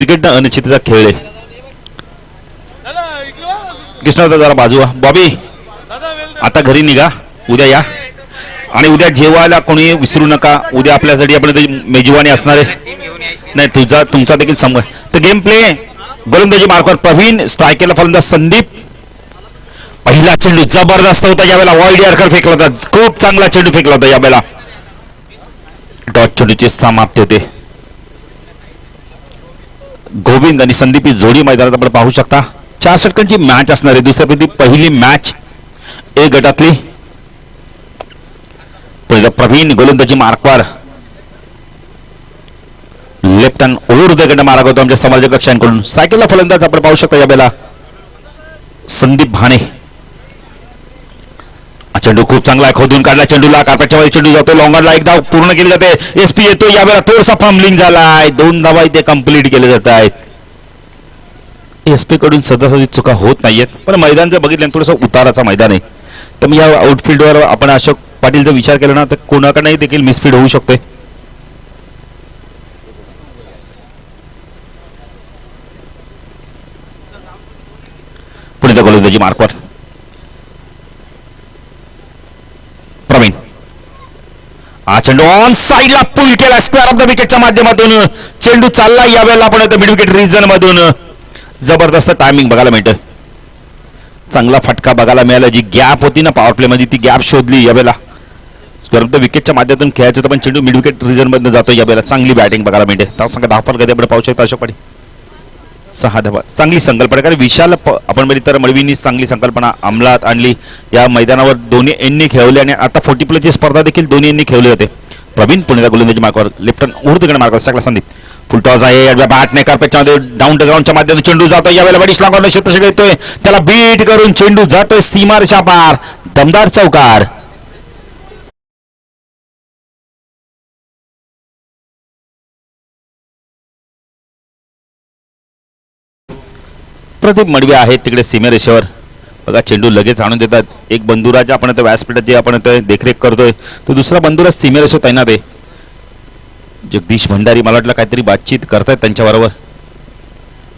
Cricket अनिश्चिततेचा खेळ आहे. कृष्णा जरा बाजू बॉबी आता घरी निघा, उद्या या आणि उद्या जेवायला कोणी विसरू नका. उद्या आपल्यासाठी आपण मेजवानी असणार आहे. नाही तुमचा देखील संघ तर गेम प्ले गोलंदाजी मार्कवर प्रवीण, स्ट्रायकेला फलंदाज संदीप. पहिला चेंडू जबरदस्त होता यावेळेला, वाईड यॉर्कर फेकला होता, खूप चांगला चेंडू फेकला होता यावेळेला. डॉट चेंडूची समाप्ती होते. गोविंद आणि संदीप ही जोडी मैदानात आपण पाहू शकता. 4 षटकांची मॅच असणार आहे. दुसऱ्यापैकी पहिली मॅच ए गटातली. प्रवीण गोलंदाजी मार्कवर, लेफ्ट हँड ओव्हर उदयकडे मारा होतो आमच्या समाज कक्षांकडून. सायकलला फलंदाज आपण पाहू शकता यावेळेला संदीप भाणे. चेंडू खूप चांगला आहे, खोदून काढला चेंडूला, कार्पेटच्या वर चेंडू जातो, लॉंगरला एक धाव पूर्ण केली जाते. एसपी येतो यावेळेला, थोडासा फंबलिंग झालाय, 2 धावा इथे कंप्लीट केले जात आहेत. एसपी कडून सदासदी चुका होत नाहीयेत, पण मैदान जर बघितलं थोडंसं उताराचा मैदान आहे. तर मी या आउटफील्डवर आपण अशोक पाटील जर विचार केला ना तर कोणाकडे देखील मिसफीड होऊ शकते. पुढे गोलंदाजी मार्कवर प्रवीण. हा चेंडू ऑन साईडला पुल केला, स्क्वेअर ऑफ द विकेटच्या माध्यमातून चेंडू चालला यावेळेला आपण मिड विकेट रिजन मधून. जबरदस्त टायमिंग बघायला मिळतोय, चांगला फटका बघायला मिळाला. जी गॅप होती ना पॉवर प्ले मध्ये ती गॅप शोधली यावेळेला. स्क्वेअर ऑफ द विकेटच्या माध्यमातून खेळायचं होतं पण चेंडू मिड विकेट रिजन मधून जातो यावेळेला. चांगली बॅटिंग बघायला मिळते. त्यासंग धावफल कधी आपण पाहू शकतो अशोक पाटील 6 धावा. चांगली संकल्पना, कारण विशाल आपण तर मळवींनी चांगली संकल्पना अंमलात आणली. या मैदानावर दोन्ही एंडनी खेळवले आणि आता 40+ स्पर्धा देखील दोन्ही एंडनी खेळले होते. प्रवीण पुण्याचा गोलंदाजी मार्कवर, लेफ्ट हँड उर्दकडे मार्कवर सगळा संदीप. फुलटॉस आहे बॅटने कार्पेटच्या मध्ये डाऊन द ग्राउंडच्या माध्यमातून चेंडू जातो यावेळेला. बडी स्लॉगरला क्षेत्ररक्षक येतोय, त्याला बीट करून चेंडू जातोय सीमारेषा पार. दमदार चौकार. प्रदीप मडवी आहेत तिकडे सीमेरेषेवर. बघा चेंडू लगेच आणून देतात. एक बंधुराज आपण व्यासपीठाची आपण देखरेख करतोय, तो दुसरा बंधुराज सीमेरेषेवर तैनात आहे. जगदीश भंडारी मला वाटलं काहीतरी बातचीत करतायत त्यांच्याबरोबर.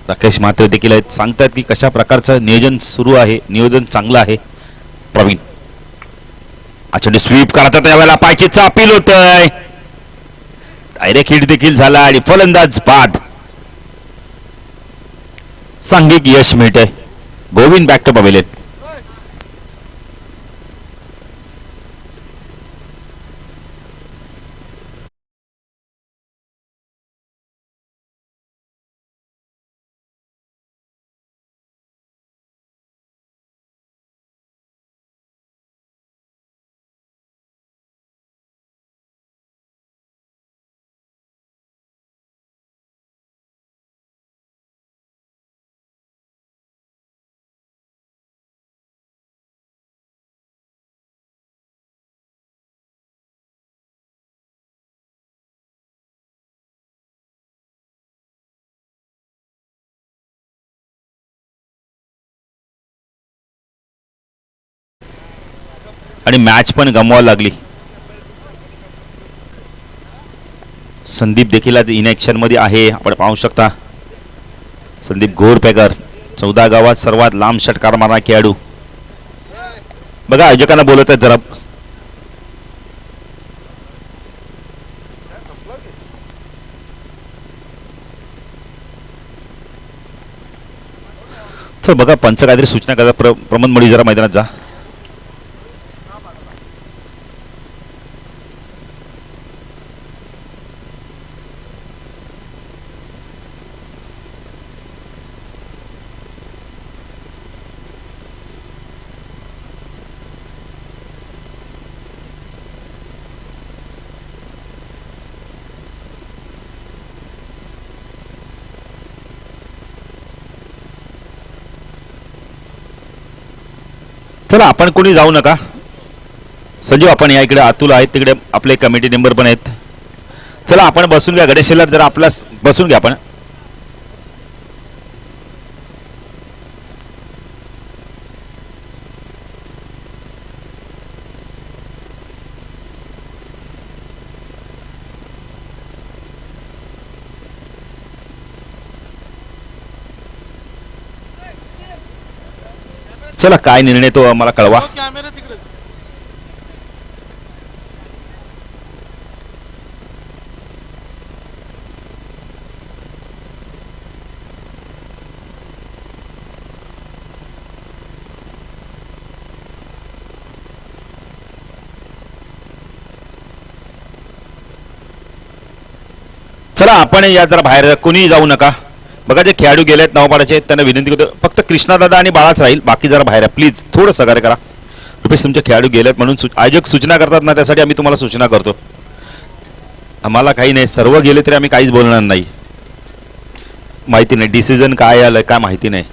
राकेश म्हात्रे देखील आहेत, सांगतायत की कशा प्रकारचं नियोजन सुरू आहे. नियोजन चांगलं आहे. प्रवीण चेंडू स्वीप करतात यावेळेला, पायचीचा अपील होतंय, डायरेक्ट हिट देखील झाला आणि फलंदाज बाद. सांघिक यश मिळतंय. Govind back to pavilion. आणि मॅच पण गमवायला लागली. संदीप देखील आज इनॅक्शन मध्ये आहे आपण पाहू शकता. संदीप घोरपेकर 14 गावात सर्वात लांब षटकार मारणारा खेळाडू. बघा आयोजकांना बोलत आहेत जरा. चल बघा पंच काहीतरी सूचना करतात. प्रमोद मळी जरा मैदानात जा. चला आपण कोणी जाऊ नका. संजीव आपण या इकडे, अतुल आहेत तिकडे, आपले कमिटी मेंबर पण आहेत. चला आपण बसून घ्या. गणेशला जरा आपला बसून घ्या आपण. चला काय निर्णय तो आम्हाला कळवा. कॅमेरा तिकडे. चला आपण या जरा बाहेर कोणी जाऊ नका. बघा जे खेळाडू गेलेत नावपाड्याचे त्यांना विनंती करतो फक्त कृष्णादादा आणि बाळाच राहील बाकी जरा बाहेर प्लीज थोडं सहकार्य करा. रुपेश तुमचे खेळाडू गेलेत म्हणून आयोजक सूचना करतात ना त्यासाठी आम्ही तुम्हाला सूचना करतो. आम्हाला काही नाही सर्व गेले तरी आम्ही काहीच बोलणार नाही. माहिती नाही डिसिजन काय आलं काय माहिती नाही.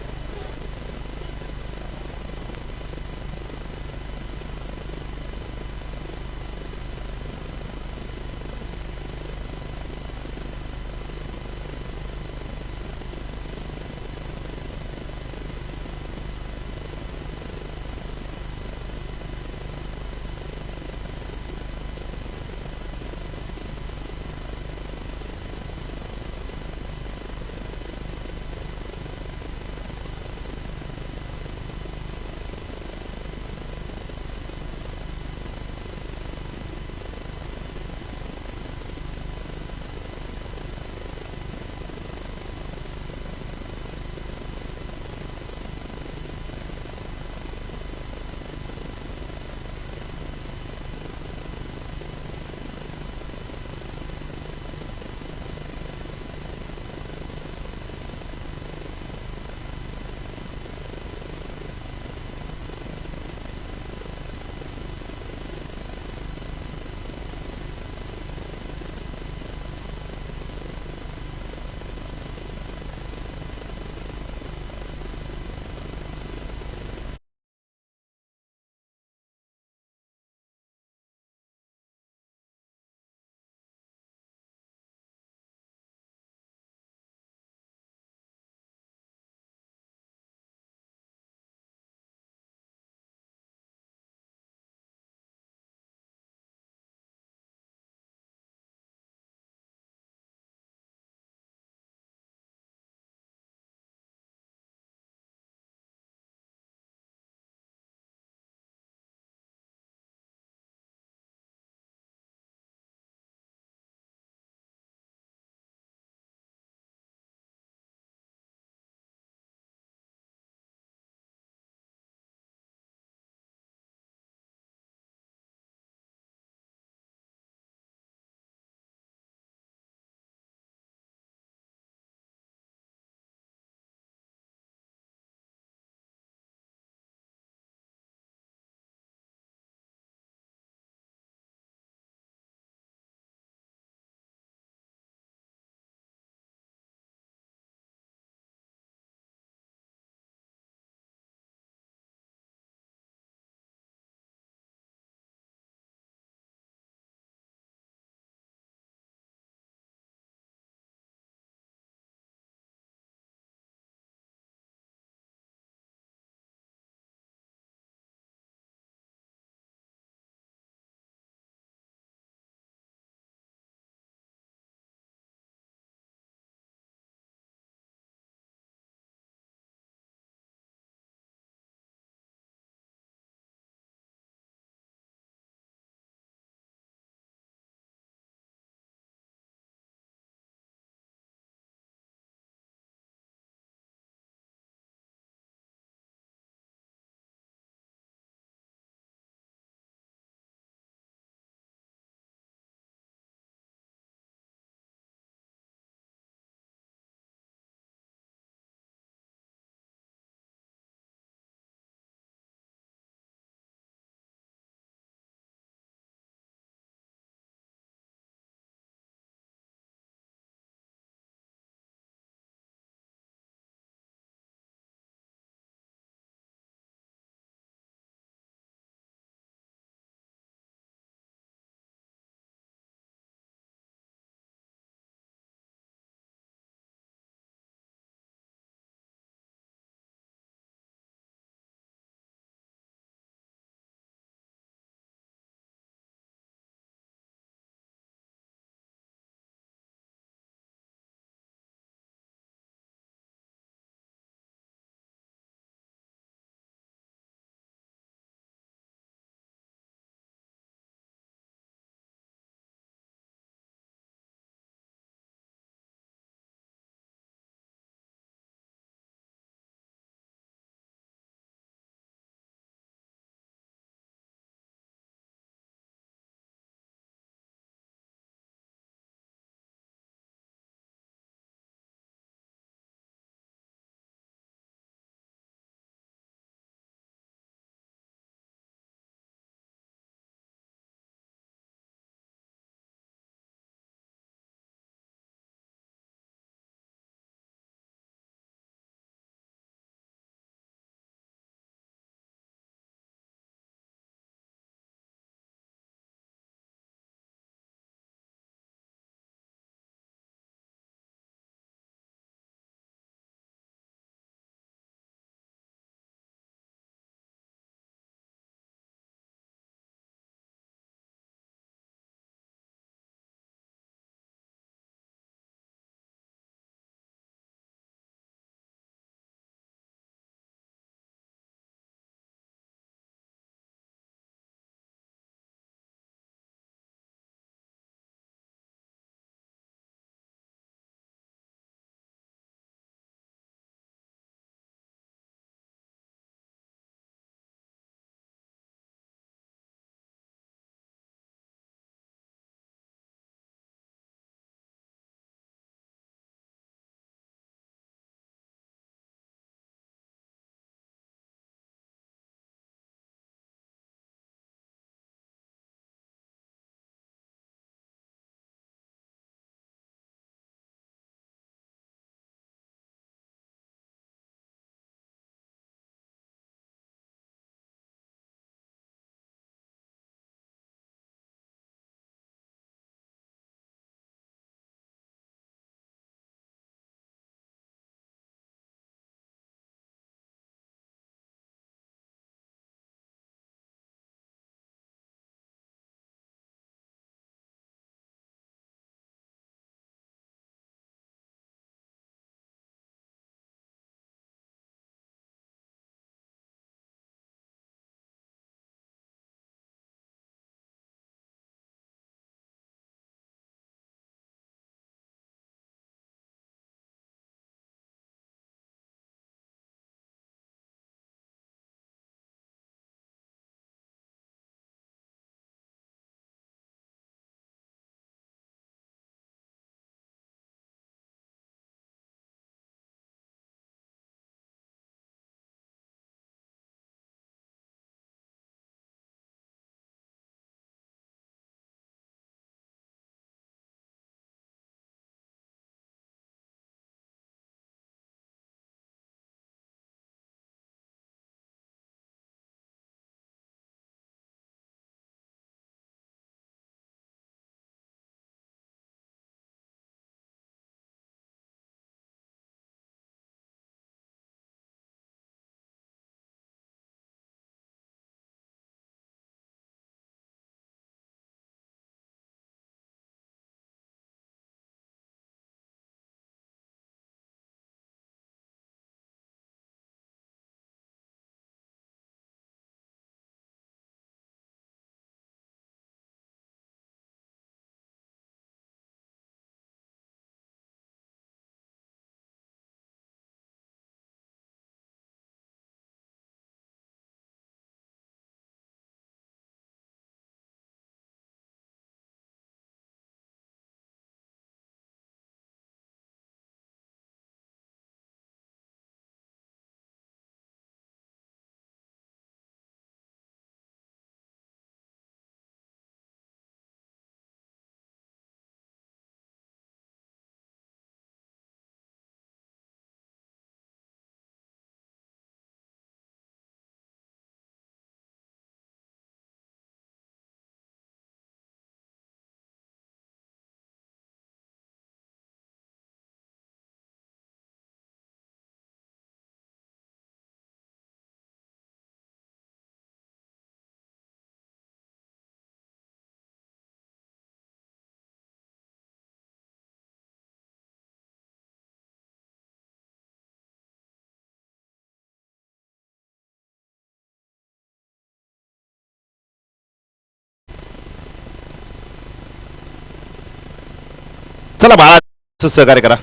चला बाळा सहकार्य करा.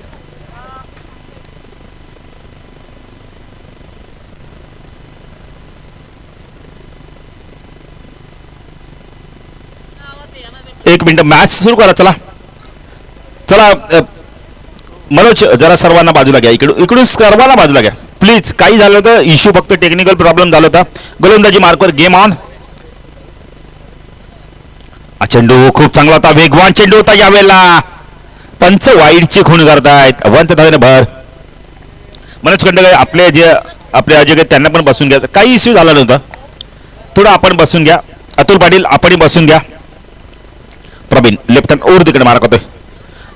एक मिनिट मॅच सुरू करा. चला चला मनोज जरा सर्वांना बाजूला घ्या. इकडून सर्वांना बाजूला घ्या प्लीज. काही झालं तर इश्यू फक्त टेक्निकल प्रॉब्लेम झाला होता. गोलंदाजी मार्कवर गेम ऑन. चेंडू खूप चांगला होता. वेगवान चेंडू होता. यावेळेला पंच वाईडची खूण करतायत. अवंत धावेने भर. मनोज खंडेकर आपले अजय त्यांना पण बसून घ्या. काही इश्यू झाला नव्हता. थोडं आपण बसून घ्या. अतुल पाटील आपणही बसून घ्या. प्रवीण लेफ्ट हँड ओव्हर तिकडे मार्क होतोय.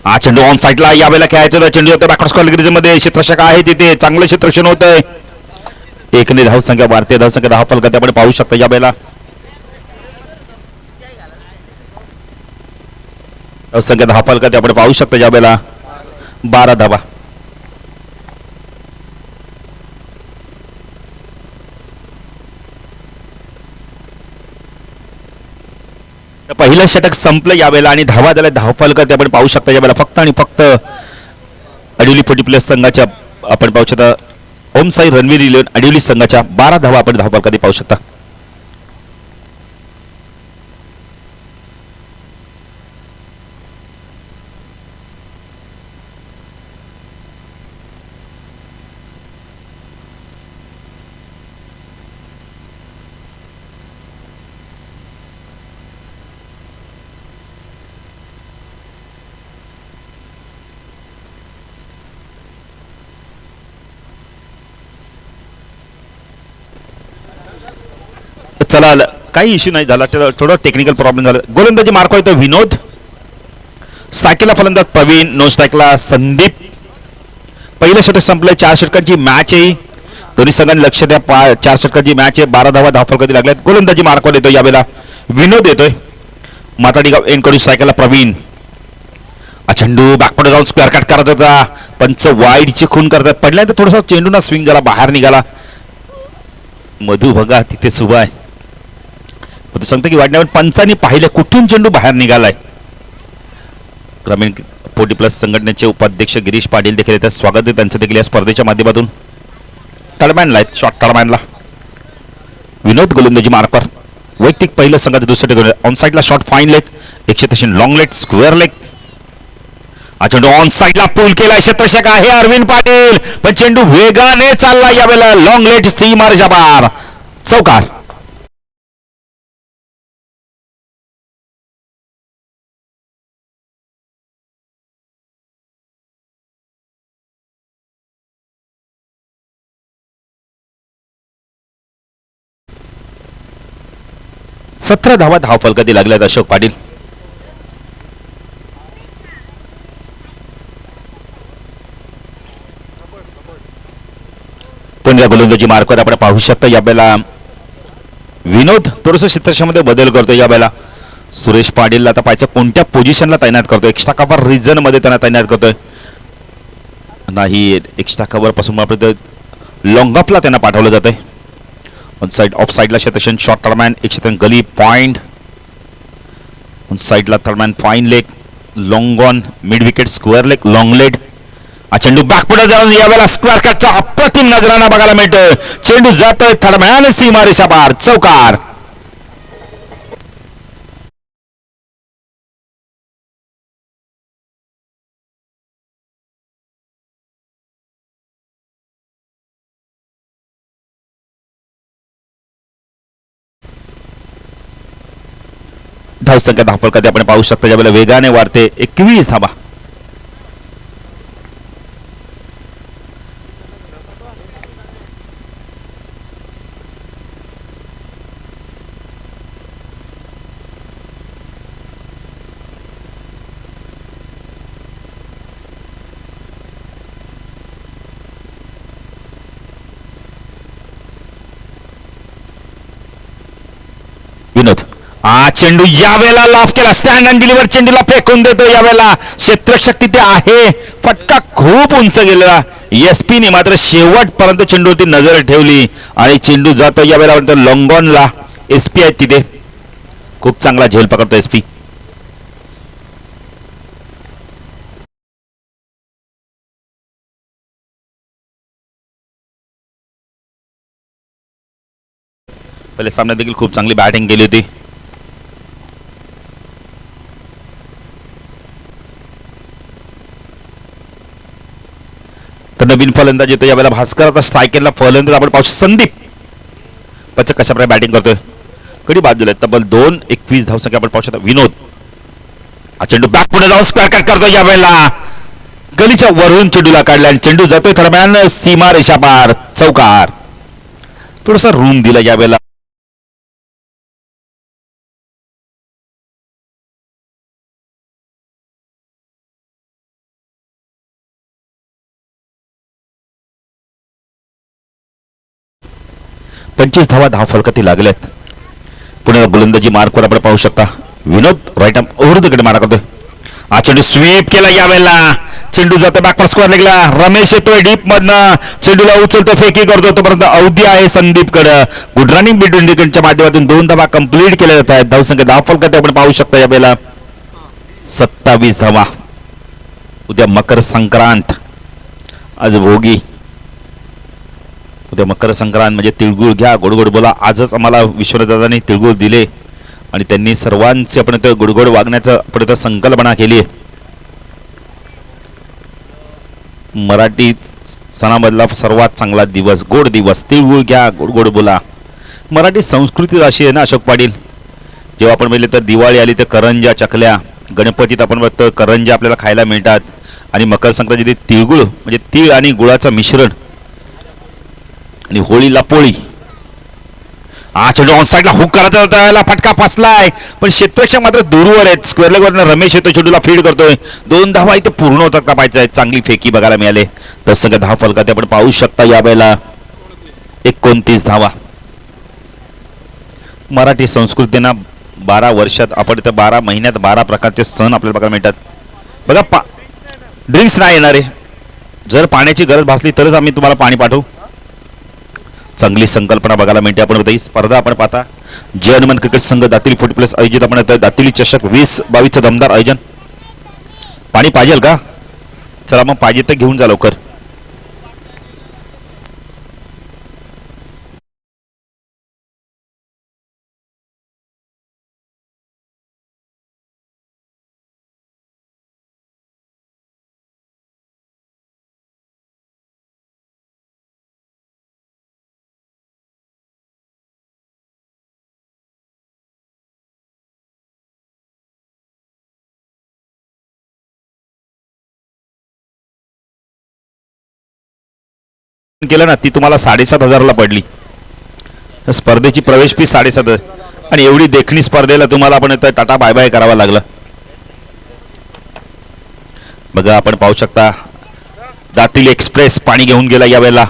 हा चेंडू ऑन साईडला यावेळेला खेळायचं होतं. चेंडू होतं बॅकवर्ड स्क्वेअर मध्ये. क्षेत्ररक्षक आहे तिथे. चांगलं क्षेत्ररक्षण होतंय. एकने धावसंख्या भारतीय धावसंख्या 10 फलकात आपण पाहू शकता. यावेळेला धावसंख्या 10 फलकात आपण पाहू शकता. यावेळेला 12 धावा. पहिलं षटक संपलं यावेळेला आणि धावा झाल्या 10 फलकात आपण पाहू शकता. यावेळेला फक्त आणि फक्त अडिवली 40 प्लस संघाच्या आपण पाहू शकता. ओम साई रणवीर इलेव्हन अडिवली संघाच्या 12 धावा आपण 10 फलकात पाहू शकता. चला काही इश्यू नाही झाला. थोडं टेक्निकल प्रॉब्लेम झाला. गोलंदाजी मार्क होतो विनोद. स्ट्रायकला फलंदाज प्रवीण. नो स्ट्रायकला संदीप. पहिलं षटक संपलं. 4 षटकांची मॅच आहे. दोन्ही संघांनी लक्ष द्या. 4 षटकांची मॅच आहे. 12 धावा 10 फलकात लागल्यात. गोलंदाजी मार्कवर येतो यावेळेला विनोद येतोय. माताडी गाव एन कडून स्ट्रायकला प्रवीण. चेंडू बॅकवर्ड जाऊन स्क्वेअर कट करत होता. पंच वाईडची खून करतात. पडल्यानंतर थोडासा चेंडू ना स्विंग झाला. बाहेर निघाला. मधू बघा तिथे सुबा आहे. सांगतो की वाढण्यावर पंचांनी पाहिलं कुठून चेंडू बाहेर निघालाय. ग्रामीण 40 प्लस संघटनेचे उपाध्यक्ष गिरीश पाटील देखील येतात. स्वागत आहे त्यांचं देखील या स्पर्धेच्या माध्यमातून. तळमॅनला आहेत. शॉर्ट तळमॅनला विनोद. गोलंदाजी मार्कवर वैयक्तिक पहिलं संघाचं दुसरं टेक. ऑन साईडला short fine leg. 103 long leg square leg. हा चेंडू ऑन साईडला पूल केला. क्षेत्ररक्षक आहे अरविंद पाटील पण चेंडू वेगाने चालला. यावेळेला लॉंग लेग सीमारेषा पार. चौकार. सतरा धावा 10 फलकात लागल्यात अशोक पाटील. पण या गोलंदाजी मार्कवर आपण पाहू शकता. यावेळेला विनोद थोडंसं क्षेत्रक्षमध्ये बदल करतो. यावेळेला सुरेश पाटीलला आता पाहायचं कोणत्या पोझिशनला तैनात करतोय. एक्स्ट्रा कव्हर रिजन मध्ये त्यांना तैनात करतोय नाही. एक्स्ट्रा कव्हर पासून लॉंग ऑफला त्यांना पाठवलं जातंय. ऑन साइड ऑफ साइडला क्षेत्रक्षण short third man. 103 gully point. On साइडला third man fine leg. Long on mid wicket square leg long leg. चेंडू बॅकपुढे जाऊन यावेळेला स्क्वेअर कटचा अप्रतिम नजराना बघायला मिळतोय. चेंडू जातोय थर्डमॅन सीमारेषा पार. चौकार. धावसंख्या 10 फलकात आपण पाहू शकता. ज्यावेळेला वेगाने वाढते. 21 धावा. विनोद. चेंडू यावेळेला लॉफ केला. स्टँड अँड डिलिव्हर चेंडूला फेकून देतो. यावेळेला क्षेत्ररक्षक तिथे आहे. फटका खूप उंच गेला. एसपीने मात्र शेवटपर्यंत चेंडूवरती नजर ठेवली आणि चेंडू जातो यावेळेला लॉंगॉनला. एसपी आहेत तिथे. खूप चांगला झेल पकडतो एसपी. पहिले सामन्यात देखील खूप चांगली बॅटिंग केली होती. तर नवीन फलंदाज येतो यावेळेला भास्कर. आता स्ट्रायकेला फलंदाज आपण पाहू शकतो संदीप पचक कशा प्रकारे बॅटिंग करतोय. कडी बाद झाले तब्बल 2-21 धावसंख्या आपण पाहू शकता. विनोद हा चेंडू बॅक पुढे जाऊन स्क्वेअर कट करतो यावेळेला गलीच्या वरून चेंडूला काढला आणि चेंडू जातोय दरम्यान सीमा रेषा पार चौकार. थोडासा रूम दिला यावेळेला. पंचवीस धावा फलकाती लागल्यात. पुण्याला गोलंदाजी मार्कवर आपण पाहू शकता. विनोद राईट आर्म ओव्हरकडे मारा करतोय. हा चेंडू स्वीप केला यावेळेला. चेंडू जातो बॅकवर स्क्वेअर लेगला. रमेश येतोय डीप मधनं चेंडूला उचलतो फेकी करतो. तोपर्यंत अवधी आहे संदीप कडे. गुड रनिंग बिटवीन विकेटच्या माध्यमातून 2 धावा कंप्लीट केल्या जात आहेत. धावसंख्या 10 फलकाती आपण पाहू शकता यावेळेला 27 धावा. उद्या मकर संक्रांत आज भोगी. उद्या मकर संक्रांत म्हणजे तिळगुळ घ्या गोडगोड बोला. आजच आम्हाला विश्वनाथदादांनी तिळगुळ दिले आणि त्यांनी सर्वांची आपण इथं गोडगोड वागण्याचं आपण इथं संकल्पना केली आहे. मराठी सणामधला सर्वात चांगला दिवस गोड दिवस. तिळगुळ घ्या गोडगोड बोला. मराठी संस्कृती अशी आहे ना अशोक पाटील. जेव्हा आपण पाहिले तर दिवाळी आली तर करंज्या चकल्या. गणपतीत आपण बघतो करंज्या आपल्याला खायला मिळतात. आणि मकर संक्रांतीत तिळगुळ म्हणजे तीळ आणि गुळाचं मिश्रण. आणि होळीला पोळी. हा चेंडू ऑन साईडला हुक करायचा त्याला फटका फसलाय पण क्षेत्ररक्षक मात्र दूरवर आहेत. स्क्वेअर लेगवरनं रमेश येतो चेंडूला फीड करतोय. 2 धावा इथे पूर्ण होतात का पाहिजे. चांगली फेकी बघायला मिळाले. तसं 10 फलकात आपण पाहू शकता यावेळेला 29 धावा. मराठी संस्कृतीना 12 वर्षात आपण इथं 12 महिन्यात 12 प्रकारचे सण आपल्याला बघायला मिळतात. बघा ड्रिंक्स नाही येणारे. जर पाण्याची गरज भासली तरच आम्ही तुम्हाला पाणी पाठवू. चांगली संकल्पना बघायला मिळते. आपण ही स्पर्धा आपण पाहता जर्मन क्रिकेट संघ दातिली 40+ आयोजित आपण दातिली चषक 2022 दमदार आयोजन. पाणी पाहिजे का. चला मग पाहिजे तर घेऊन जा लवकर. केलं ना ती तुम्हाला 7,500 पडली. स्पर्धेची प्रवेश फी 7,500 आणि एवढी देखणी स्पर्धेला तुम्हाला आपण टाटा बाय बाय करावा लागला. बघा आपण पाहू शकता दातिल एक्सप्रेस पाणी घेऊन गेला यावेळेला.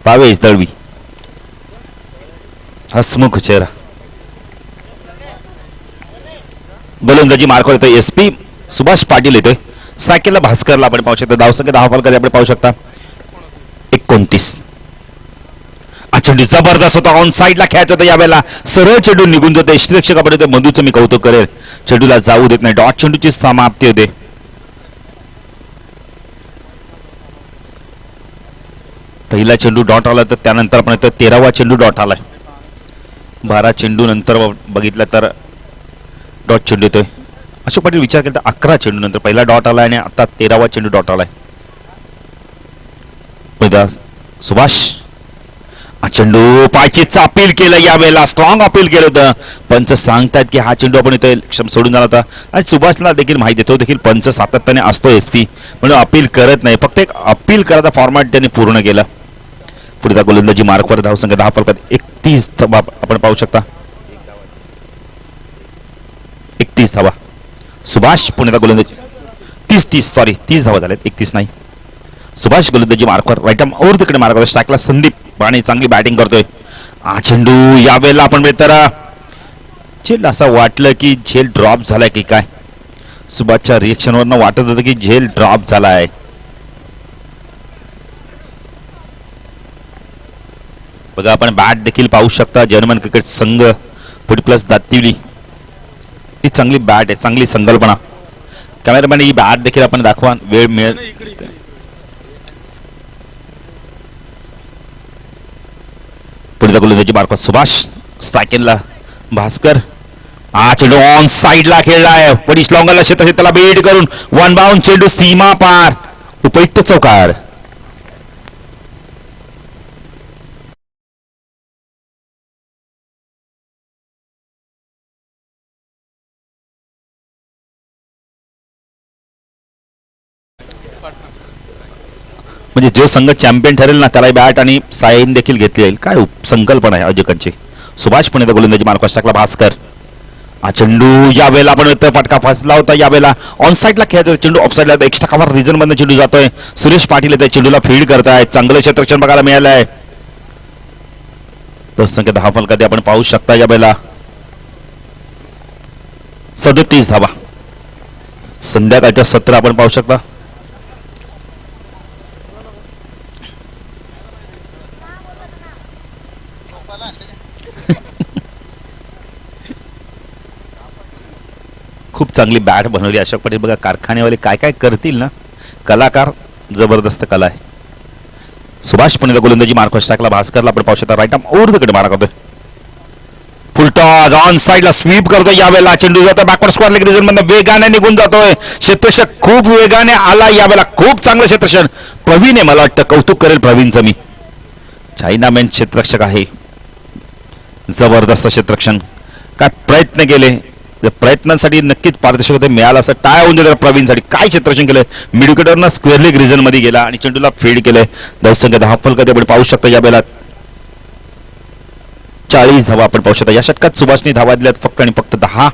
भावेश दळवी हसमुख चेहरा. गोलंदाजी मार्कवर येतोय SP सुभाष पाटील येतोय. सायकलला भास्करला आपण पाहू शकता. धावसंख्या 10 फलकात आपण पाहू शकता 29. चेंडू जबरदस्त होता. ऑन साईडला खेळायचा होता यावेळेला. सरळ चेंडू निघून जातो. यष्टीरक्षक आपण ते मधूचं मी कौतुक करेल. चेंडूला जाऊ देत नाही. डॉट चेंडूची समाप्ती होते. पहिला चेंडू डॉट आला तर त्यानंतर आपण 13वा चेंडू डॉट आलाय. 12 चेंडू नंतर बघितलं तर डॉट चेंडू येतोय. अशोक पाटील विचार केला तर 11 चेंडू नंतर पहिला डॉट आलाय आणि आता 13वा चेंडू डॉट आलाय. सुभाष हा चेंडू पायचीचं अपील केलं यावेळेला. स्ट्रॉंग अपील केलं होतं. पंच सांगतात की हा चेंडू आपण इथे क्षम सोडून झाला होता आणि सुभाषला देखील माहिती देतो देखील पंच सातत्याने असतो SP म्हणून अपील करत नाही. फक्त एक अपील करायचा फॉर्मॅट त्यांनी पूर्ण केला. पुढे गोलंदाजी मार्कवर धावसंख्या 10 फलकात 31 धावा आपण पाहू शकता. 31 धावा. सुभाष पुण्याचा गोलंदाजी 30 धावा झाल्यात. 31 नाही. सुभाष गोलंदाजी मार्कवर राईट आर्म ओव्हर तिकडे मार्क करतो. स्ट्राईकला संदीप आणि चांगली बॅटिंग करतोय. हा चेंडू यावेळेला आपण तर झेल असं वाटलं की झेल ड्रॉप झालाय की काय. सुभाषच्या रिएक्शनवरनं वाटत होतं की झेल ड्रॉप झालाय. बघा आपण बॅट देखील पाहू शकता. जर्मन क्रिकेट संघ 40+ दातिवली ही चांगली बॅट आहे. चांगली संकल्पना. कॅमेरामॅन ही बॅट देखील आपण दाखवा वेळ मिळेल. पुढे गोलंदाजी मार्कवर सुभाष स्ट्रायकिंगला भास्कर. हा चेंडू ऑन साइडला खेळलाय. पडिश लॉंगरला क्षेत्राला बीट करून वन बाउंड चेंडू सीमा पार. उपयुक्त चौकार. म्हणजे जो संघ चॅम्पियन ठरेल ना त्याला बॅट आणि साईन देखील घेतली जाईल. काय संकल्पना आहे आयोजकांची. सुभाष पुणे गोलंदाजी मार्कस टाकला भास्कर. हा चेंडू यावेळेला आपण पटका फसला होता. यावेळेला ऑन साईडला खेळायचा चेंडू ऑफ साईडला एक्स्ट्रा कव्हर रिजन मधून चेंडू जातोय. सुरेश पाटील येते चेंडूला फील्ड करताय. चांगलं क्षेत्ररक्षण बघायला मिळालंय. संख्या 10 फलकात आपण पाहू शकता. यावेळेला 37 धावा. संध्याकाळच्या सत्र आपण पाहू शकता. खूप चांगली बॅट बनवली अशोक पाटील. बघा कारखानेवाले काय काय करतील ना. कलाकार जबरदस्त कला आहे. सुभाष पुणे गोलंदाजी मार्कस टाकला भास्करला आपण पाहू शकता. राईट आर्म ओव्हर द कडे मारा करतोय. फुलटॉस ऑन साइडला स्वीप करतोय. यावेळेला चेंडू जातोय बॅकवर्ड स्क्वेअर लेग रिजन मध्ये वेगाने निघून जातोय. क्षेत्ररक्षक खूप वेगाने आला. यावेळेला खूप चांगलं क्षेत्ररक्षण प्रवीण आहे. मला वाटतं कौतुक करेल प्रवीणचं मी. चायनामॅन क्षेत्ररक्षक आहे. जबरदस्त क्षेत्ररक्षण. काय प्रयत्न केले. प्रयत्नांसाठी नक्कीच पारदर्शकता मिळाला असं टाळ्या होऊन जातात प्रवीणसाठी. काय क्षेत्ररक्षण केलंय. मिडविकेटरनं स्क्वेअर लेग रिजन मध्ये गेला आणि चेंडूला फील्ड केलंय. धावसंख्या 10 फलकात आपण पाहू शकता. यावेळेला 40 धावा आपण पाहू शकता. या षटकात सुभाषने धावा दिल्यात फक्त आणि फक्त 10.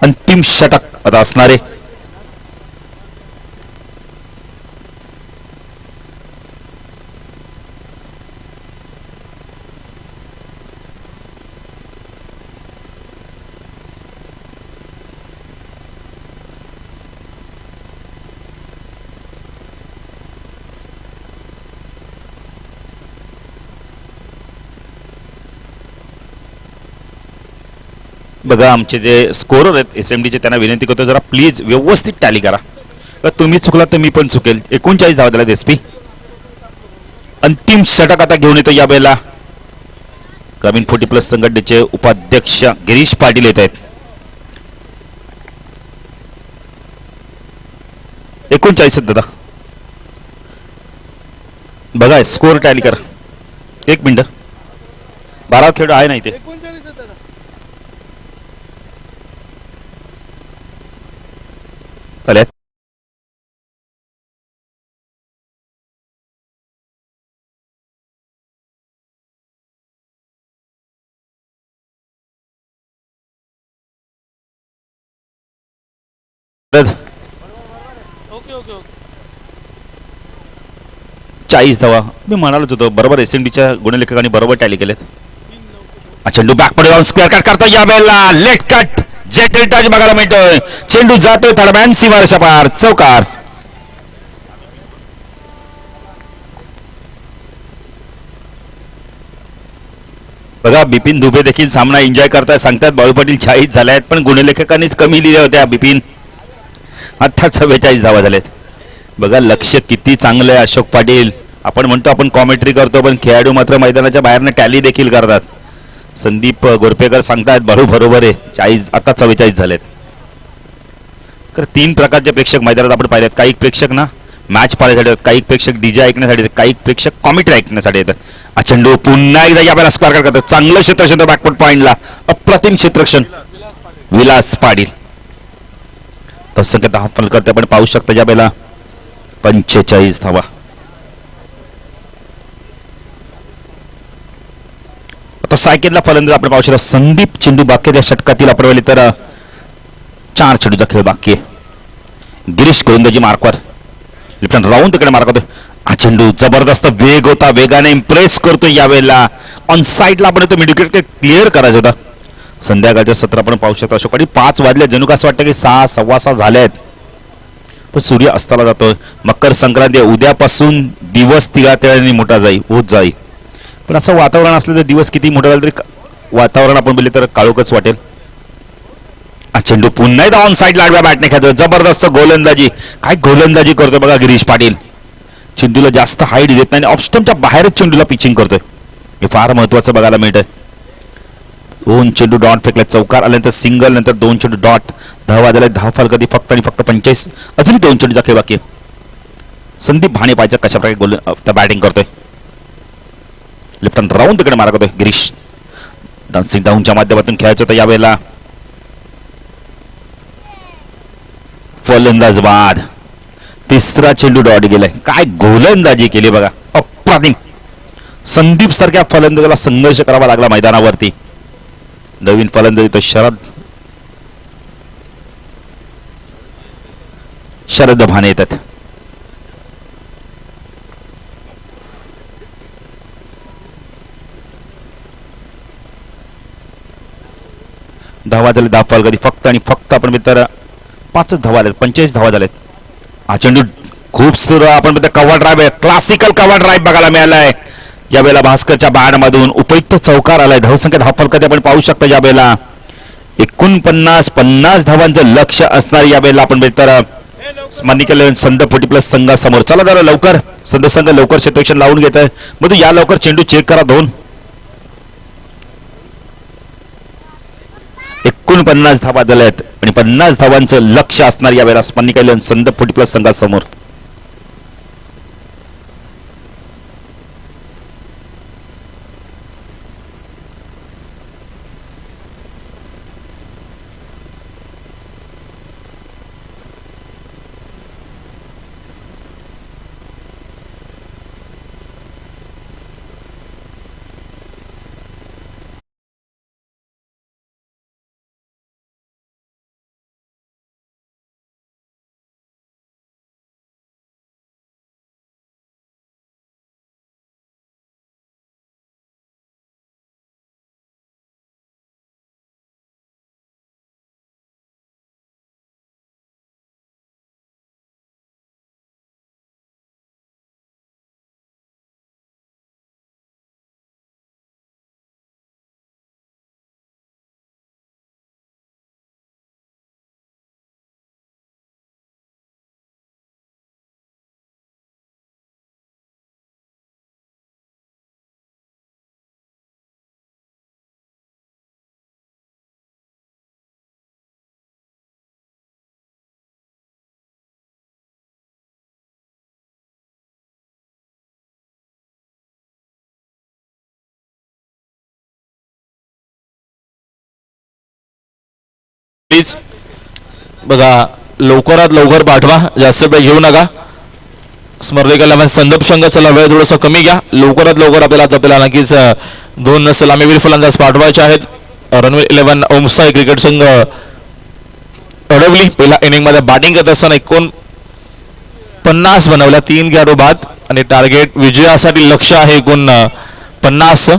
अंतिम षटक आता असणारे. बघा आमचे जे स्कोरर आहेत SMDचे त्यांना विनंती करतो जरा प्लीज व्यवस्थित टॅली करा. तुम्ही चुकलात तर मी पण चुकेल. 39 धावा दिला SP. अंतिम षटक आता घेऊन येतो. यावेळेला ग्रामीण 40+ संघटनेचे उपाध्यक्ष गिरीश पाटील येत आहेत. 39 दादा बघा स्कोर टॅली करा. 1 मिनिट 12 खेळ आहे नाही ते चालेल. ओके. 40 धावा मी म्हणालच होतो. बरोबर SMDच्या गुणलेखकांनी बरोबर टॅली केलेत. चेंडू बॅक पडे जाऊन स्क्वेअर कट करतो. यावेळेला लेट कट जेट टच बघायला मिळतोय. चेंडू जातोय थर्डमॅन सीमारेषा पार. चौकार. बघा बिपिन दुबे देखील सामना एन्जॉय करताय. सांगतात बाळू पाटील 40 झाले आहेत पण गुणलेखकांनीच कमी लिहिल्या होत्या. बिपिन आता 44 धावा झालेत. बघा लक्ष किती चांगलं आहे अशोक पाटील. आपण म्हणतो आपण कॉमेंट्री करतो पण खेळाडू मात्र मैदानाच्या बाहेरनं टॅली देखील करतात. संदीप गोरपेकर सांगतात बाळू बरोबर आहे. 40 आता 44 झालेत. तर 3 प्रकारचे प्रेक्षक मैदानात आपण पाहिलेत. काही प्रेक्षक ना मॅच पाहण्यासाठी येतात. काही प्रेक्षक DJ ऐकण्यासाठी येतात. काही प्रेक्षक कॉमेंट्री ऐकण्यासाठी येतात. चेंडू पुन्हा एकदा यावेळेला स्क्वेअर कट करतात. चांगलं क्षेत्ररक्षण बॅकवर्ड पॉइंटला. अप्रतिम क्षेत्ररक्षण विलास पाटील. संख्या 10 फलकात आपण पाहू शकता. यावेळेला 45 धावा. आता सायकेलला फलंदाज आपण पाहू शकता संदीप चेंडू बाकी या षटकातील आपण पाहिले तर 4 चेंडूचा खेळ बाकी आहे. गिरीश गोलंदाजी मार्कवर राऊंड तिकडे मार्क होतोय. हा चेंडू जबरदस्त वेग होता. वेगाने इम्प्रेस करतोय. यावेळेला ऑन साईडला आपण तो मिडविकेट क्लिअर करायचा होता. संध्याकाळच्या सत्र आपण पाहू शकतो अशोक पाटील 5 वाजले. जणू असं वाटतं की 6 सव्वा 6 झाले आहेत. पण सूर्य अस्ताला जातोय. मकर संक्रांती उद्यापासून दिवस तिघातेळाने मोठा होत जाईल. पण असं वातावरण असलं तर दिवस किती मोठा झाला तरी वातावरण आपण बोलले तर काळोखच वाटेल. चेंडू पुन्हा एकदा ऑन साईड लाडव्या बॅटने खेळतोय. जबरदस्त गोलंदाजी. काय गोलंदाजी करतोय बघा गिरीश पाटील. चेंडूला जास्त हाईट देत नाही. ऑफ स्टंपच्या बाहेरच चेंडूला पिचिंग करतोय. हे फार महत्वाचं बघायला मिळतंय. दोन चेंडू डॉट फेकले, चौकार आल्यानंतर सिंगल, नंतर दोन चेंडू डॉट, धावा झाल्या, धाव फलगती फक्त आणि फक्त 45. अजूनही दोन चेंडूचा खेळ बाकी आहे. संदीप भाणे पाहिजे कशा प्रकारे गोल त्या बॅटिंग करतोय. लेफ्ट हँड राऊंड तिकडे मारा करतोय गिरीश. डान्सिंग डाऊनच्या माध्यमातून खेळायचं तर यावेळेला फलंदाज बाद. तिसरा चेंडू डॉट गेलाय. काय गोलंदाजी केली बघा, अप्रतिम. संदीप सारख्या फलंदाजाला संघर्ष करावा लागला मैदानावरती. नवीन फलंदाजी तो शरद भाने येतात. धावा झाले, धाव फलगती फक्त आणि फक्त आपण मित्र 5 धावा झालेत, 45 धावा झालेत. हा चेंडू खूप सुरू आपण कव्हर ड्राईव्ह आहे, क्लासिकल कव्हर ड्राईव्ह बघायला मिळालाय यावेळेला भास्करच्या बॅट मधून. उपयुक्त चौकार आलाय. धावसंख्या धाव फलगती आपण पाहू शकतो यावेळेला 49-50 धावांचं लक्ष असणार यावेळेला आपण मित्र स्मरणीय संद 40+ संघासमोर. चला जरा लवकर संद संघ लवकर क्षेत्ररक्षण लावून घेत आहे. मग या लवकर चेंडू चेक करा. 49 धावा झाल्यात आणि 50 धावांचं लक्ष असणार यावेळेला स्मरणीय संद 40+ संघासमोर. प्लीज बघा लवकरात लवकर पाठवा, जास्त वेळ घेऊ नका. स्मरणीय संदर्भ संघाचा वेळ थोडासा कमी घ्या. लवकरात लवकर आपल्याला नक्कीच 2 सलामीवीर फलंदाज पाठवायचे आहेत. रणवीर 11 ओमसाई क्रिकेट संघ अडवली. पहिल्या इनिंग मध्ये बॅटिंग करत असताना 49 बनवल्या, 3 खेळाडू बाद आणि टार्गेट विजयासाठी लक्ष आहे 49.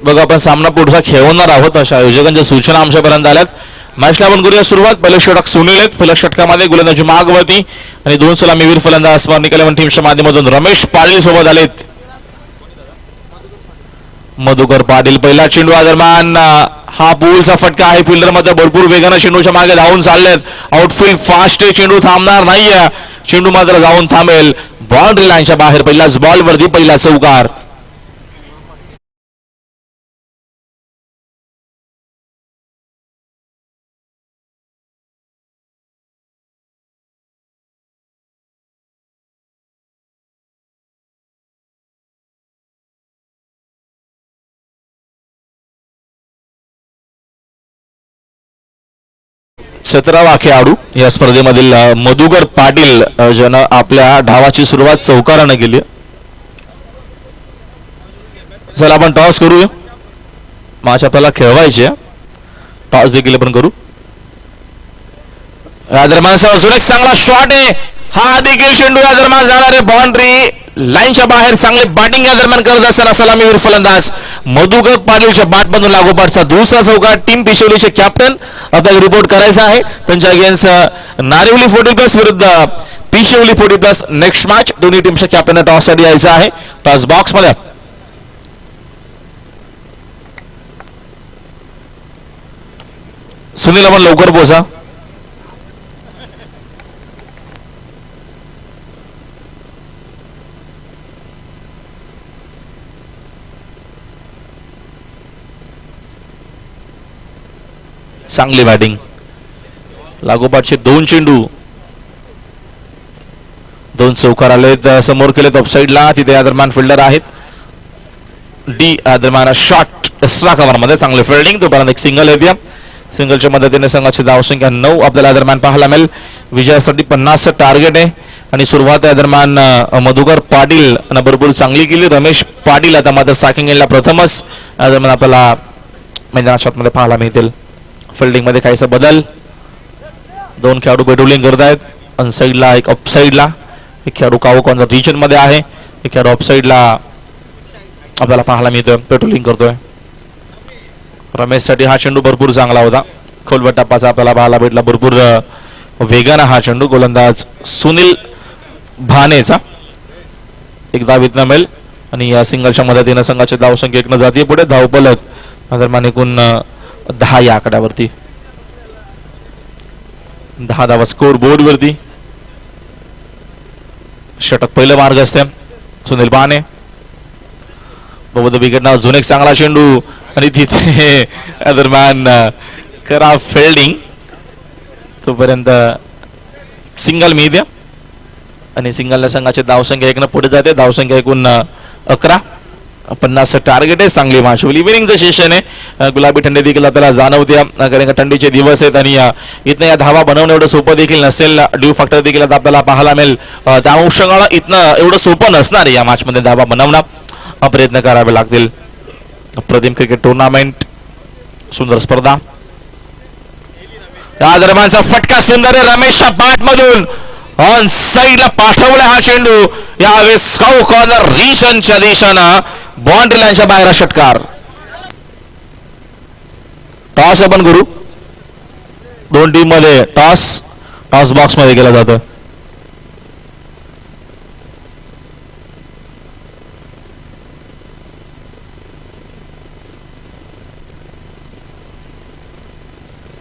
बघा आपण सामना पुढचा खेळवणार आहोत अशा आयोजकांच्या सूचना आमच्यापर्यंत आल्यात. मॅचला आपण करूया सुरुवात. पहिलं षटक सुनील आहेत. पहिल्या षटकामध्ये गोलंदाजी मागवती आणि 2 सलामीवीर फलंदाज स्मरणीय टीमच्या माध्यमातून रमेश पाटील सोबत आलेत. मधुकर पाटील पहिला चेंडू दरम्यान हा पूलचा फटका आहे. फिल्डर मध्ये भरपूर वेगाने चेंडूच्या मागे धावून चाललेत. आउटफील्ड फास्ट आहे, चेंडू थांबणार नाहीये. चेंडू मात्र जाऊन थांबेल बाउंड्री लाईनच्या बाहेर. पहिलाच बॉल वरती पहिला चौकार. 17वा खेळाडू या स्पर्धेमधील मधुकर पाटील ज्यानं आपल्या धावाची सुरुवात चौकारानं केली. चला आपण टॉस करूया. मॅच आपल्याला खेळवायची. टॉस देखील आपण करू. या दरम्यान अजून एक चांगला शॉट आहे. हा देखील चेंडू या दरम्यान जाणार आहे बाउंड्री लाईनच्या बाहेर. चांगले बॅटिंग या दरम्यान करत असताना सलामीवीर फलंदाज मधुकर पाटीलच्या बॅटमधून लागोपाठचा दुसरा चौकार. टीम पिशवलीचे कॅप्टन आपल्याला रिपोर्ट करायचा आहे. त्यांच्या अगेन्स्ट नारिवली 40+ विरुद्ध पिशवली 40+. नेक्स्ट मॅच दोन्ही टीमच्या कॅप्टन टॉस साठी यायचं आहे. टॉस बॉक्स मध्ये सुनील आपण लवकर पोहोचा. चांगली बॅटिंग. लागोपाठचे 2 चेंडू 2 चौकार आलेत. समोर केलेत ऑफसाईडला. तिथे या दरम्यान फिल्डर आहेत. डी या दरम्यान शॉट एक्स्ट्रा कव्हर मध्ये चांगले फिल्डिंग. तोपर्यंत एक सिंगल येते. सिंगलच्या मदतीने संघाची धावसंख्या 9 आपल्याला दरम्यान पाहायला मिळेल. विजयासाठी 50 टार्गेट आहे. आणि सुरुवात या दरम्यान मधुकर पाटील भरपूर चांगली केली. रमेश पाटील आता मात्र साकिंग गेला प्रथमच या दरम्यान आपल्याला मैदानात मध्ये पाहायला मिळतील. फिल्डिंग मध्ये काहीसा बदल. 2 खेळाडू पेट्रोलिंग करत आहेत. अनसाईडला एक ऑफसाईडला. एक खेळाडू कावकॉन रिजन मध्ये आहे. एक खेळाडू ऑफसाईडला आपल्याला पाहायला मिळतोय पेट्रोलिंग करतोय. रमेश साठी हा चेंडू भरपूर चांगला होता. खोलवर टप्पाचा आपल्याला पाहायला भेटला. भरपूर वेगानं हा चेंडू. गोलंदाज सुनील भानेचा एक धाव इथनं मिळेल. आणि या सिंगलच्या मदतीनं संघाची धावसंख्या 1 जाते पुढे. धावफलक दरम्यान एकूण 10 या आकड्यावरती. 10 धावा स्कोर बोर्ड वरती. षटक पहिलं मार्ग असते सुनील भाने. विकेट अजून एक चांगला चेंडू. आणि तिथे दरम्यान करा फिल्डिंग. तोपर्यंत सिंगल मिळते. आणि सिंगलला संघाची धावसंख्या 1 पुढे जाते. धावसंख्या एकूण 11. 50 टार्गेट आहे. चांगली मॅच होईल. इव्हिनिंगचं सेशन आहे. गुलाबी थंडी देखील आपल्याला जाणवते. कारण का थंडीचे दिवस आहेत. आणि इथनं या धावा बनवणं एवढं सोपं देखील नसेल. ड्यू फॅक्टर देखील आता आपल्याला पाहायला मिळेल. त्या अंशाला इथनं एवढं सोपं नसणार आहे या मॅच मध्ये धावा बनवणं. प्रयत्न करावे लागतील. अप्रतिम क्रिकेट टुर्नामेंट. सुंदर स्पर्धा. या दरम्यानचा फटका सुंदर आहे. रमेशच्या बॅट मधून ऑन साईडला पाठवला हा चेंडू. यावेळेस स्काउ कॉर्नर रिजनच्या दिशेनं बाउंड्री लाईनच्या बाहेर षटकार. टॉस आपण करू. 2 टीम मध्ये टॉस बॉक्स मध्ये केला जातो.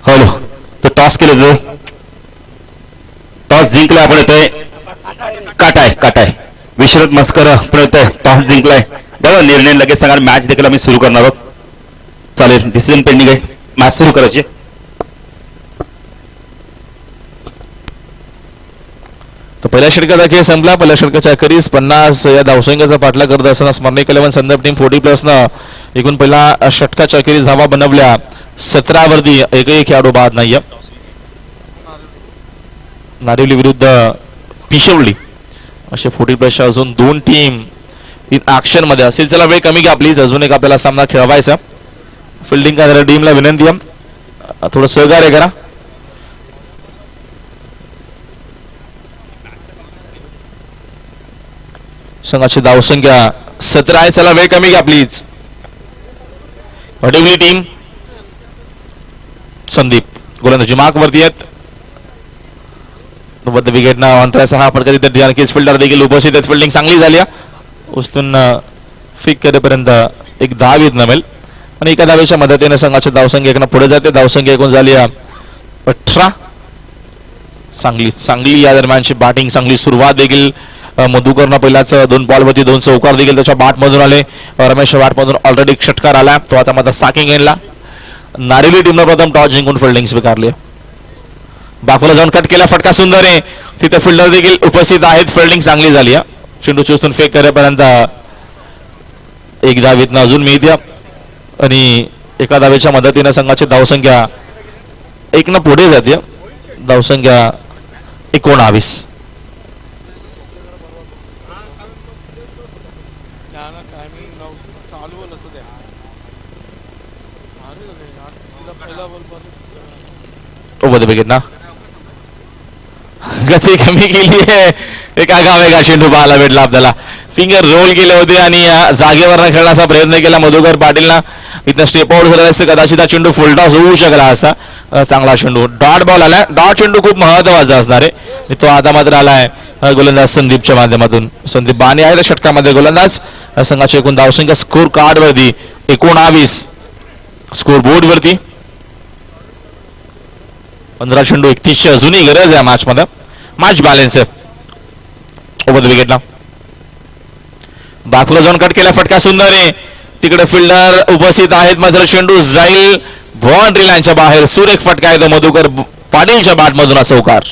हॅलो तो टॉस केले. टॉस जिंकला. आपण येतोय काटाय विश्वनाथ मस्कर आपण येतोय. टॉस जिंकलाय. बघा निर्णय लगेच सांगा. मॅच देखील आम्ही सुरू करणार आहोत. चालेल. डिसिजन पेंडिंग आहे. मॅच सुरू करायची. तर पहिल्या षटकाचा खेळ संपला. पहिल्या षटकाच्या अखेरीस 50 या धावसंख्येचा पाठलाग करत असताना स्मरणिक 11 संदर्भ टीम 40+ न एकूण पहिल्या षटकाच्या अखेरीस धावा बनवल्या. 17 वरती एकही खेळाडू बाद नाहीये. नारिवली विरुद्ध पिशवली असे 40+ अजून 2 टीम इन ऍक्शन मध्ये असेल. चला वेळ कमी घ्या प्लीज. अजून एक आपल्याला सामना खेळवायचा. फिल्डिंग करणाऱ्या टीमला विनंती आहे थोडं सहकार्य करा. संघाची धावसंख्या 17 आहे. चला वेळ कमी घ्या प्लीज. वडिवली टीम संदीप गोलंदाजी मार्क वरती आहेत. विकेट ना अंतराचा हा फटका. तिथे आणखीच फिल्डर देखील उपस्थित आहेत. फिल्डिंग चांगली झाली. उचलून फिक करेपर्यंत एक धाव येत नमेल. आणि एका धावेच्या मदतीने संघाची धावसंख्या 1 पुढे जाते. धावसंख्या एकूण झाली 18. चांगली या दरम्यानची बॅटिंग. चांगली सुरुवात देखील मधुकरनं पहिल्याच 2 बॉलवरती 2 चौकार देखील त्याच्या बॅट मधून आले. रमेशच्या बॅट मधून ऑलरेडी षटकार आला. तो आता मात्र साकिंग गेला. नारिवली टीमनं प्रथम टॉस जिंकून फिल्डिंग स्वीकारली. बाकूला जाऊन कट केला. फटका सुंदर आहे. तिथे फिल्डर देखील उपस्थित आहेत. फिल्डिंग चांगली झाली. चेंडू चुस्तून फेक करेपर्यंत एक धाव इथनं अजून मिळते. आणि एका धावेच्या मदतीने संघाची धावसंख्या 1 पुढे जाते. धावसंख्या 19. ओव्हर द विकेट ना गती कमी केली आहे. एक आगावेगा चेंडू पाहायला भेटला आपल्याला. फिंगर रोल केले होते आणि जागेवर खेळण्याचा प्रयत्न केला मधुकर पाटीलना. इथं स्टेप आउट झाला असतं कदाचित हा चेंडू फुल टॉस होऊ शकला असता. चांगला चेंडू डॉट बॉल आलाय. डॉट चेंडू खूप महत्वाचा असणार आहे. तो आता मात्र आलाय गोलंदाज संदीपच्या माध्यमातून. संदीप बाने आहे षटकामध्ये गोलंदाज. संघाची एकूण धावसंख्या स्कोर कार्ड वरती 19 स्कोर बोर्ड वरती. 15 चेंडू 31ची अजूनही गरज आहे मॅच मध्ये. मॅच बॅलन्स आहे. ओव्हर द विकेटला बाकूला जाऊन कट केला. फटका सुंदर आहे. तिकडे फिल्डर उपस्थित आहेत मात्र चेंडू जाईल बाउंड्री लाईनच्या बाहेर. सुरेख फटका आहे तो मधुकर पाटीलच्या बॅट मधून चौकार.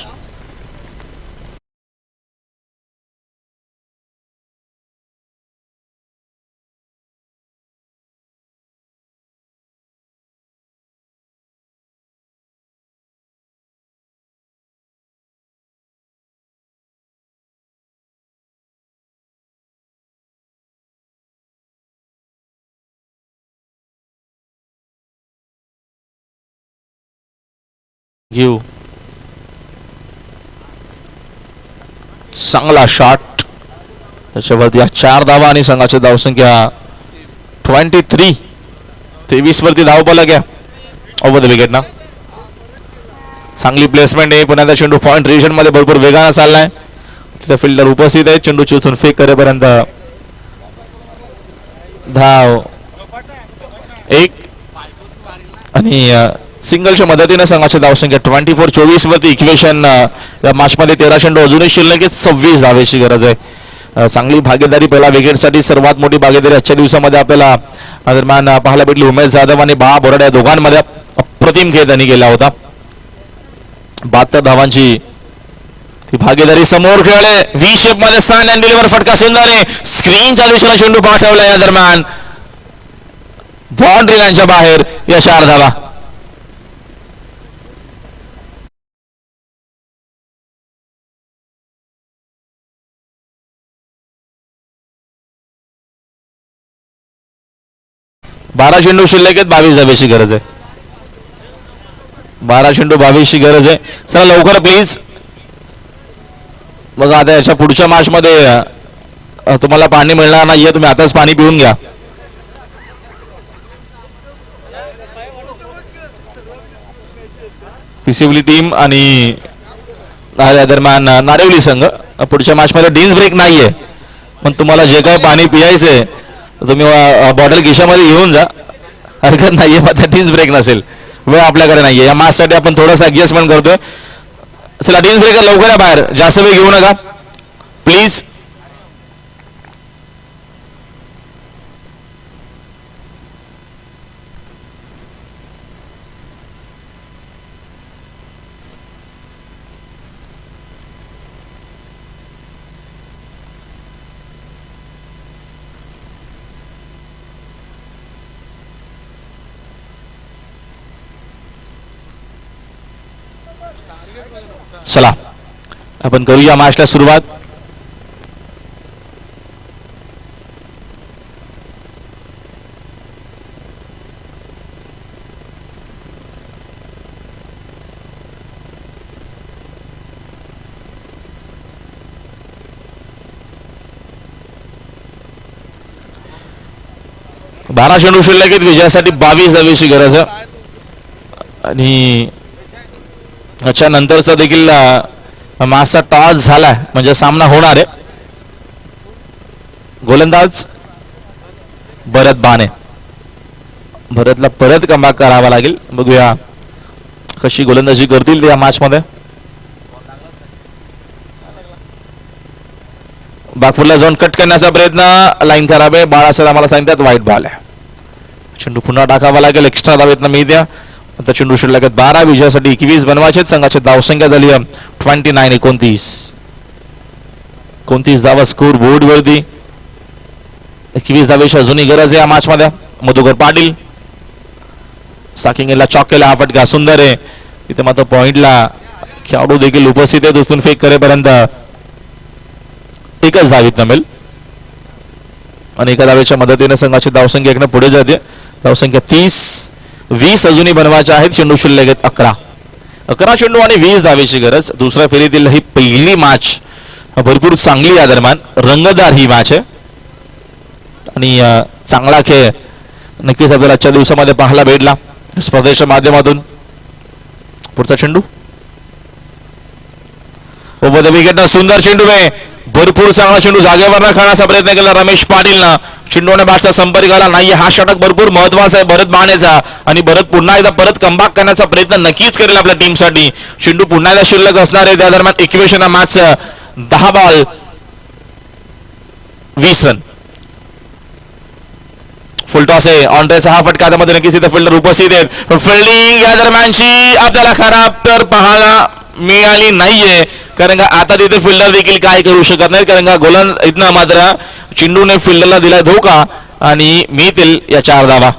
घेऊ चांगला शॉट त्याच्यावरती 4 धावा आणि संघाची धावसंख्या 23 वरती धाव पलक आहे. ओव्हर द विकेट ना चांगली प्लेसमेंट आहे. पुन्हा चेंडू पॉइंट रिजन मध्ये भरपूर वेगाने चाललाय. तिथे फिल्डर उपस्थित आहे. चेंडू चुथून फेक करेपर्यंत धाव 1 आणि सिंगलच्या मदतीने संघाची धावसंख्या 24 वरती इक्वेशन. या मॅच मध्ये 13 चेंडू अजूनही शिल्लक आहेत. 26 धावेची गरज आहे. चांगली भागीदारी पहिला विकेटसाठी सर्वात मोठी भागीदारी आजच्या दिवसामध्ये आपल्याला दरम्यान पाहायला भेटली. उमेश जाधव आणि बा बोराडे या दोघांमध्ये अप्रतिम खेळ त्यांनी केला होता. 72 धावांची ती भागीदारी. समोर खेळले व्ही शेप मध्ये स्टँड अँड डिलिव्हर फटका सुंदर आहे. स्क्रीनच्या दिशेला चेंडू पाठवला. या दरम्यान बाउंड्री लाईनच्या बाहेर या 4 धावा. बारा चेंडू शिल्लक आहेत. 22 धावेची गरज आहे. 12 चेंडू 22 ची गरज आहे. चला लवकर प्लीज. बघा आता याच्या पुढच्या मॅच मध्ये तुम्हाला पाणी मिळणार नाहीये. तुम्ही आताच पाणी पिऊन घ्या. पिसिवली टीम आणि दरम्यान नारिवली संघ पुढच्या मॅच मध्ये डीन्स ब्रेक नाहीये. पण तुम्हाला जे काही पाणी पियायचंय तुम्ही बॉटल खिशामध्ये घेऊन जा. हरकत नाहीये. पण डीन्स ब्रेक नसेल. वेळ आपल्याकडे नाहीये. या मॅच साठी आपण थोडासा ऍडजस्टमेंट करतोय. चला डीन्स ब्रेकर लवकर या बाहेर. जास्त वेळ घेऊ नका प्लीज. चला आपण करूया मॅचला सुरुवात. बारा चेंडू शिल्लक आहेत. विजयासाठी 22 धावेची गरज आहे. आणि याच्या नंतरचा देखील मॅचचा टॉस झालाय म्हणजे सामना होणार आहे. गोलंदाज भरत बाने. भरतला परत कमबॅक करावा लागेल. बघूया कशी गोलंदाजी करतील ते या मॅच मध्ये. बागपूरला जाऊन कट करण्याचा प्रयत्न. लाईन खराब आहे. बाळासाहेब आम्हाला सांगतात वाईट बॉल आहे. चेंडू पुन्हा टाकावा लागेल. एक्स्ट्रा धावेतनं मी द्या. आता चेंडू शिल्लक 12. विजयासाठी 21 बनवायचे. संघाची धावसंख्या झाली 29. 29 धावा स्कोर बोर्ड वरती. 21 धावेची अजूनही गरज आहे या मॅच मध्ये. मधुकर पाटील साकिंगला चॉक केला. हा फटका सुंदर आहे. इथे मात्र पॉइंटला खेळाडू देखील उपस्थित आहेत. उचलून फेक करेपर्यंत एकच धावीत नमेल आणि एका धावेच्या मदतीने संघाची धावसंख्या एकनं पुढे जाते. धावसंख्या 30-20 अजूनही बनवायच्या आहेत. चेंडू शिल्लक आहेत 11 चेंडू आणि 20 धावेची गरज. दुसऱ्या फेरीतील ही पहिली मॅच भरपूर चांगली या दरम्यान रंगतदार ही मॅच आहे आणि चांगला खेळ नक्कीच आपल्याला आजच्या दिवसामध्ये पाहायला भेटला स्पर्धेच्या माध्यमातून. पुढचा चेंडू विकेटना सुंदर चेंडू आहे. भरपूर चांगला चेंडू जागेवर खाण्याचा प्रयत्न केला रमेश पाटीलनं. चेंडूने बॅटचा संपर्क आला नाही. हा षटक भरपूर महत्वाचा आहे भरत बाणेचा आणि भरत पुन्हा एकदा परत कमबॅक करण्याचा प्रयत्न नक्कीच करेल आपल्या टीमसाठी. चेंडू पुन्हा एकदा शिल्लक असणार आहे. त्या दरम्यान equation match 10 ball 20 run. Full toss आहे. ऑनरेचा हा फटका त्यामध्ये नक्कीच इथे फिल्डर उपस्थित आहेत. फिल्डिंग या दरम्यानची आपल्याला खराब तर पाहायला मिळाली नाहीये कारण का आता तिथे फिल्डर देखील काय करू शकत नाही कारण का गोलंदाज इथनं मात्र चेंडूने फिल्डरला दिला धोका आणि मिळतील या 4 धावा.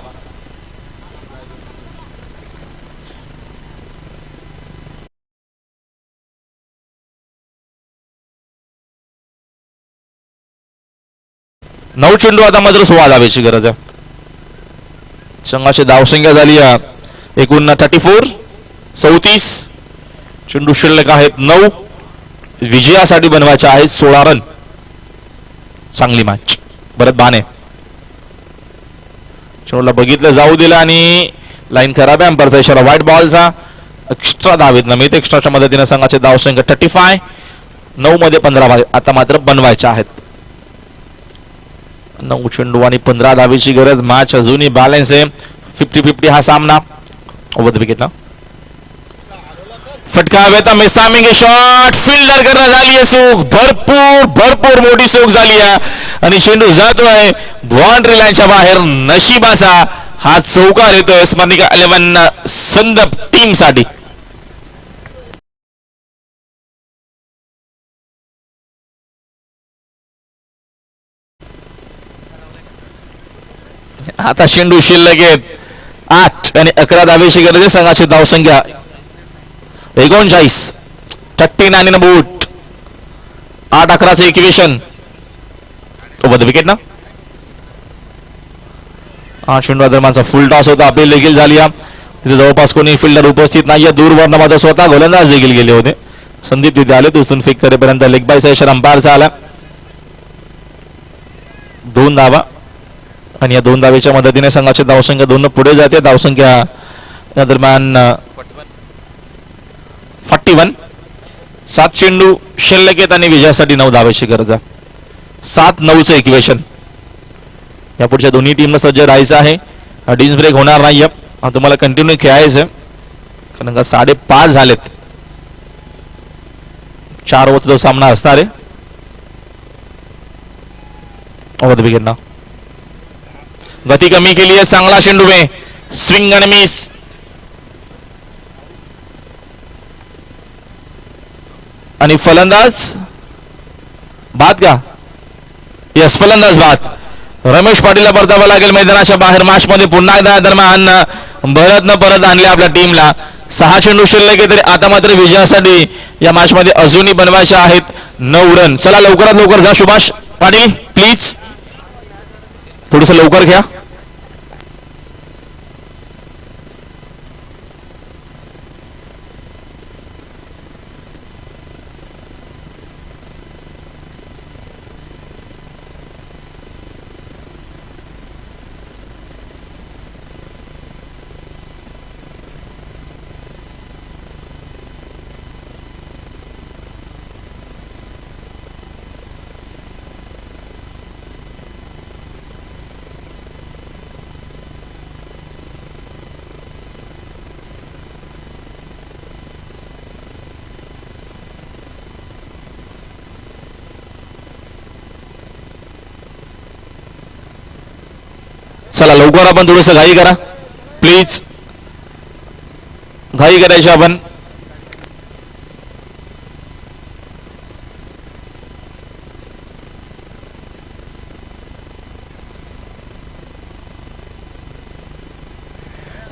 नऊ चेंडू आता मात्र 16 धावेची गरज आहे. संघाची धावसंख्या झाली एकूण 34. चेंडू शिल्लक आहेत 9. विजयासाठी बनवायचे आहेत 16 रन. चांगली मॅच. भरत बाणे चेंडूला बघितलं जाऊ दिलं आणि लाईन खराब आहे. अंपायरचा इशारा व्हाईट बॉलचा. एक्स्ट्रा धावेत नमित एक्स्ट्राच्या मदतीने संघाची धावसंख्या 35. 9 मध्ये 15 आता मात्र बनवायच्या आहेत. 9 चेंडू आणि 15 धावेची गरज. मॅच अजूनही बॅलन्स आहे. 50-50 हा सामना. ओव्हर द विकेट ना फटका हवेता मिसामिंग शॉट. फिल्डर करणं झाली आहे चूक. भरपूर मोठी चूक झाली आहे आणि चेंडू जातोय बाउंड्री लाईनच्या बाहेर. नशिबाचा हा चौकार येतोय स्मरणिका 11 संदप टीम साठी. आता चेंडू शिल्लक आहेत 8 आणि 11 धावेची गरज आहे. संघाची धावसंख्या 39. 39 बूट 8-11चं इक्वेशन. ओव्हर द विकेट ना हा चेंडू दरम्यानचा फुल टॉस होता. अपील देखील झाली. तिथे जवळपास कोणी फिल्डर उपस्थित नाही. दूरवरनं मात्र स्वतः गोलंदाज देखील गेले होते. संदीप तिथे आले. उचलून फेक करेपर्यंत लेग बायचा इशारा अंपायरचा आला. 2 धावा आणि या 2 धावेच्या मदतीने संघाची धावसंख्या 2 पुढे जाते. धावसंख्या या दरम्यान 41. 7 चेंडू शिल्लक आहेत आणि विजयासाठी 9 धावेची गरज आहे. 7-9चं इक्वेशन. या पुढच्या दोन्ही टीमला सज्ज राहायचं आहे. डिन्स ब्रेक होणार नाहीये. तुम्हाला कंटिन्यू खेळायचं आहे कारण का 5:30 झालेत. 4 ओव्हरचा जो सामना असणार आहे. ओव्हर द विकेट ना गती कमी केली आहे. चांगला चेंडू आहे. स्विंग आणि मिस. आणि फलंदाज बाद का यस फलंदाज बाद. रमेश पाटीलला परतावं लागेल मैदानाच्या बाहेर. मॅच मध्ये पुन्हा एकदा दरम्यान भरतनं परत आणले आपल्या टीमला. 6 चेंडू शिल्लक आहे तरी आता मात्र विजयासाठी या मॅच मध्ये अजूनही बनवायचे आहेत 9 रन. चला लवकरात लवकर जा सुभाष पाटील प्लीज थोडस लवकर घ्या. चला लवकर आपण थोडस घाई करा प्लीज. घाई करायची आपण.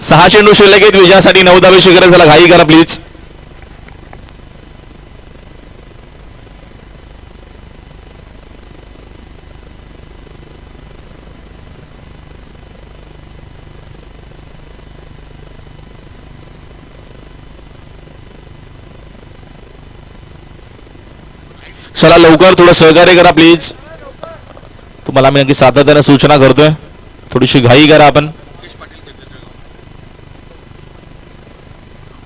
सहा चेंडू शिल्लक आहेत विजयासाठी 9 धावेची गरज. चला घाई करा प्लीज. चला लवकर थोडं सहकार्य करा प्लीज. तुम्हाला मी नक्की सातत्याने सूचना करतोय, थोडीशी घाई करा आपण.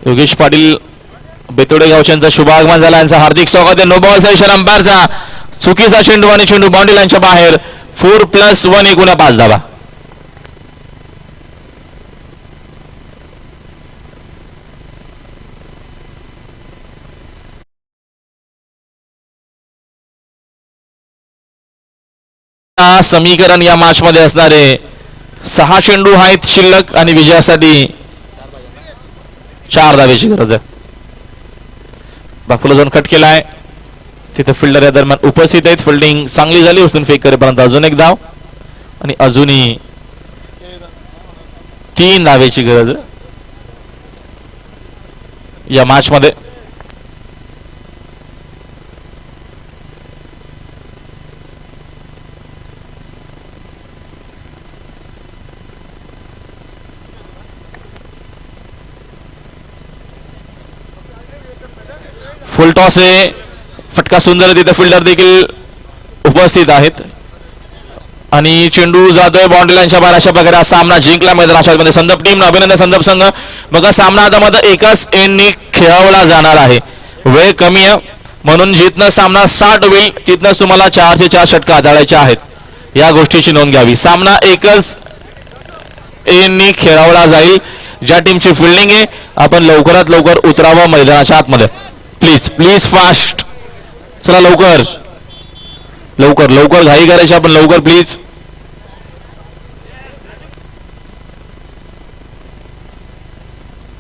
योगेश पाटील बेतोडे गावच्यांचा शुभागमन झाला, यांचं हार्दिक स्वागत आहे. नो बॉलचा इशारा अंपायरचा, चुकीचा चेंडू आणि चेंडू बाउंड्री लाईनच्या बाहेर. 4+1 एकूण 5 धावा. समीकरण या मॅच मध्ये असणारे 6 चेंडू आहेत शिल्लक आणि विजयासाठी 4 धावेची गरज आहे. बाकुला झोन कट केलाय, तिथे फिल्डर या दरम्यान उपस्थित आहेत. फिल्डिंग चांगली झाली, उचलून फेक करेपर्यंत अजून एक धाव आणि अजूनही 3 धावेची गरज आहे या मॅच मध्ये. फुल टॉस आहे, फटका सुंदर, तिथे फिल्डर देखील उपस्थित आहेत आणि चेंडू जातोय बाउंड्री लाईनच्या बाहेर. अशा प्रकारे हा सामना जिंकला मैदानामध्ये संदप टीम. अभिनंदन संदप संघ. बघा सामना आता मध्ये एकाच एंडनी खेळवला जाणार आहे, वेळ कमी आहे म्हणून जिथनं सामना स्टार्ट होईल तिथनंच तुम्हाला 4 ते 4 षटकं हाताळायचे आहेत, या गोष्टीची नोंद घ्यावी. सामना एकच एंडनी खेळवला जाईल. ज्या टीमची फिल्डिंग आहे आपण लवकरात लवकर उतरावं मैदानाच्या आतमध्ये. Please please fast. चला लवकर लवकर लवकर घाई करायची आपण, लवकर प्लीज.